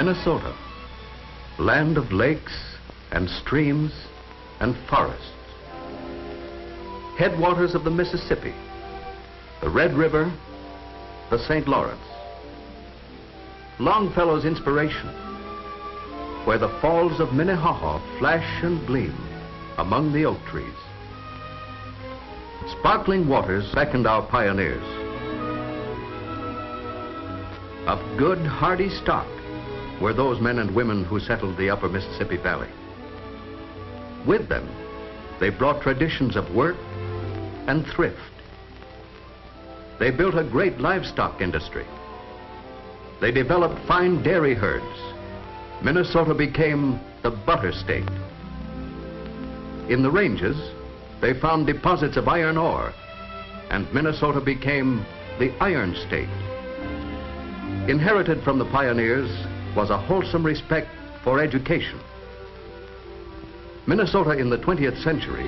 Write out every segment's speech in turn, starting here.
Minnesota, land of lakes and streams and forests, headwaters of the Mississippi, the Red River, the St. Lawrence. Longfellow's inspiration, where the falls of Minnehaha flash and gleam among the oak trees. Sparkling waters beckoned our pioneers. Of good, hardy stock were those men and women who settled the upper Mississippi Valley. With them, they brought traditions of work and thrift. They built a great livestock industry. They developed fine dairy herds. Minnesota became the butter state. In the ranges, they found deposits of iron ore, and Minnesota became the iron state. Inherited from the pioneers was a wholesome respect for education. Minnesota in the 20th century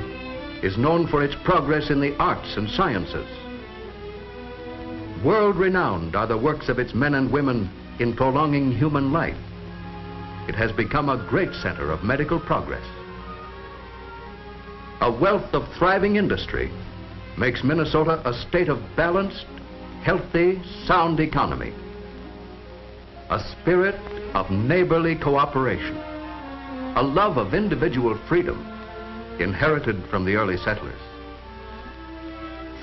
is known for its progress in the arts and sciences. World-renowned are the works of its men and women in prolonging human life. It has become a great center of medical progress. A wealth of thriving industry makes Minnesota a state of balanced, healthy, sound economy. A spirit of neighborly cooperation. A love of individual freedom inherited from the early settlers.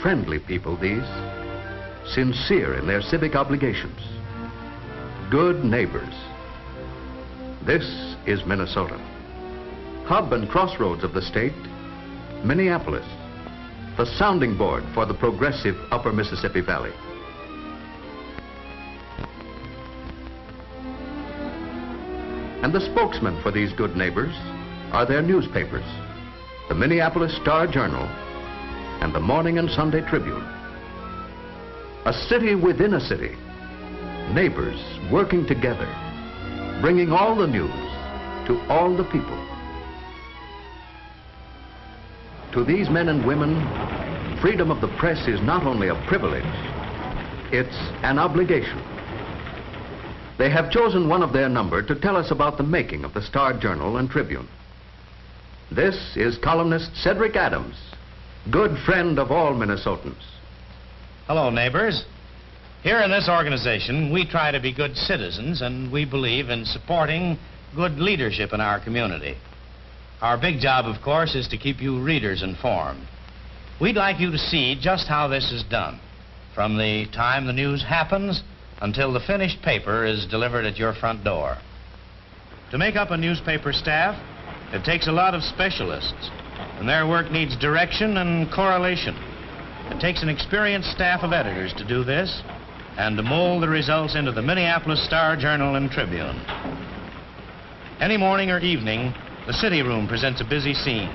Friendly people these, sincere in their civic obligations. Good neighbors. This is Minnesota. Hub and crossroads of the state, Minneapolis, the sounding board for the progressive upper Mississippi Valley. And the spokesmen for these good neighbors are their newspapers, the Minneapolis Star-Journal and the Morning and Sunday Tribune. A city within a city, neighbors working together, bringing all the news to all the people. To these men and women, freedom of the press is not only a privilege, it's an obligation. They have chosen one of their number to tell us about the making of the Star-Journal and Tribune. This is columnist Cedric Adams, good friend of all Minnesotans. Hello, neighbors. Here in this organization, we try to be good citizens, and we believe in supporting good leadership in our community. Our big job, of course, is to keep you readers informed. We'd like you to see just how this is done, from the time the news happens until the finished paper is delivered at your front door. To make up a newspaper staff, it takes a lot of specialists, and their work needs direction and correlation. It takes an experienced staff of editors to do this and to mold the results into the Minneapolis Star-Journal and Tribune. Any morning or evening, the city room presents a busy scene.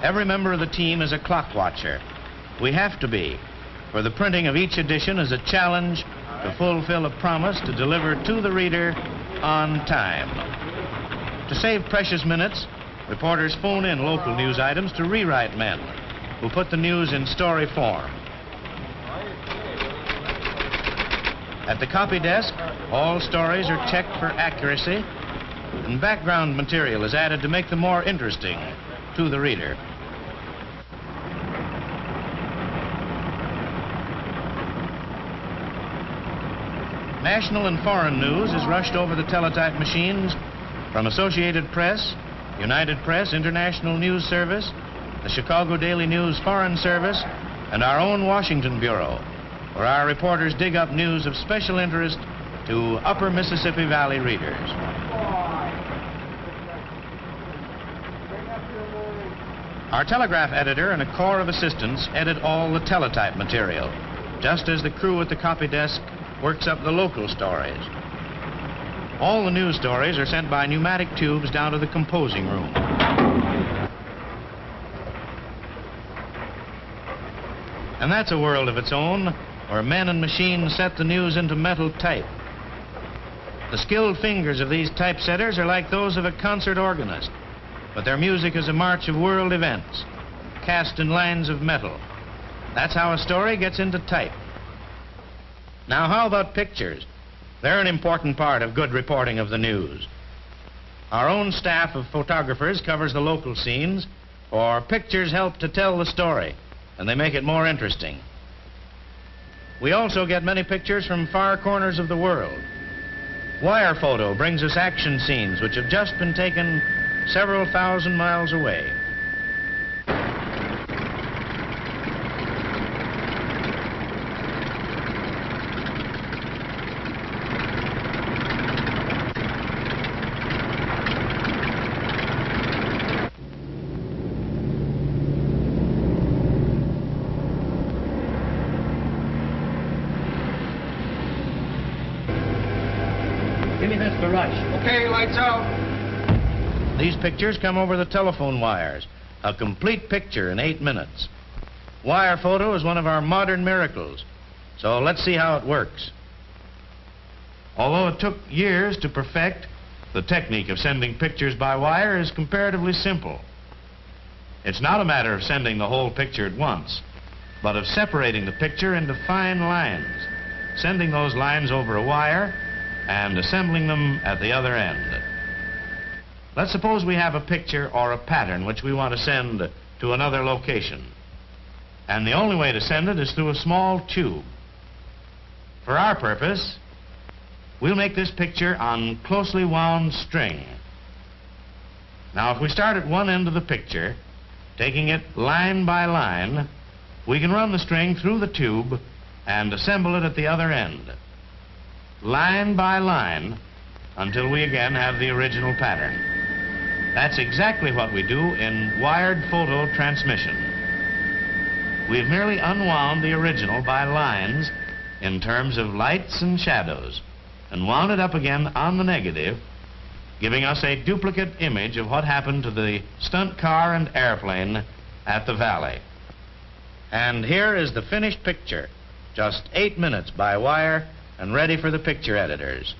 Every member of the team is a clock watcher. We have to be, for the printing of each edition is a challenge to fulfill a promise to deliver to the reader on time. To save precious minutes, reporters phone in local news items to rewrite men who put the news in story form. At the copy desk, all stories are checked for accuracy, and background material is added to make them more interesting to the reader. National and foreign news is rushed over the teletype machines from Associated Press, United Press, International News Service, the Chicago Daily News Foreign Service, and our own Washington Bureau, where our reporters dig up news of special interest to upper Mississippi Valley readers. Our telegraph editor and a corps of assistants edit all the teletype material, just as the crew at the copy desk works up the local stories. All the news stories are sent by pneumatic tubes down to the composing room. And that's a world of its own, where men and machines set the news into metal type. The skilled fingers of these typesetters are like those of a concert organist, but their music is a march of world events, cast in lines of metal. That's how a story gets into type. Now, how about pictures? They're an important part of good reporting of the news. Our own staff of photographers covers the local scenes, for pictures help to tell the story, and they make it more interesting. We also get many pictures from far corners of the world. Wire photo brings us action scenes which have just been taken several thousand miles away. Give me this for Rush. Okay, lights out. These pictures come over the telephone wires. A complete picture in 8 minutes. Wire photo is one of our modern miracles. So let's see how it works. Although it took years to perfect, the technique of sending pictures by wire is comparatively simple. It's not a matter of sending the whole picture at once, but of separating the picture into fine lines, sending those lines over a wire, and assembling them at the other end. Let's suppose we have a picture or a pattern which we want to send to another location. And the only way to send it is through a small tube. For our purpose, we'll make this picture on closely wound string. Now, if we start at one end of the picture, taking it line by line, we can run the string through the tube and assemble it at the other end, line by line, until we again have the original pattern. That's exactly what we do in wired photo transmission. We've merely unwound the original by lines in terms of lights and shadows, and wound it up again on the negative, giving us a duplicate image of what happened to the stunt car and airplane at the valley. And here is the finished picture, just 8 minutes by wire, and ready for the picture editors.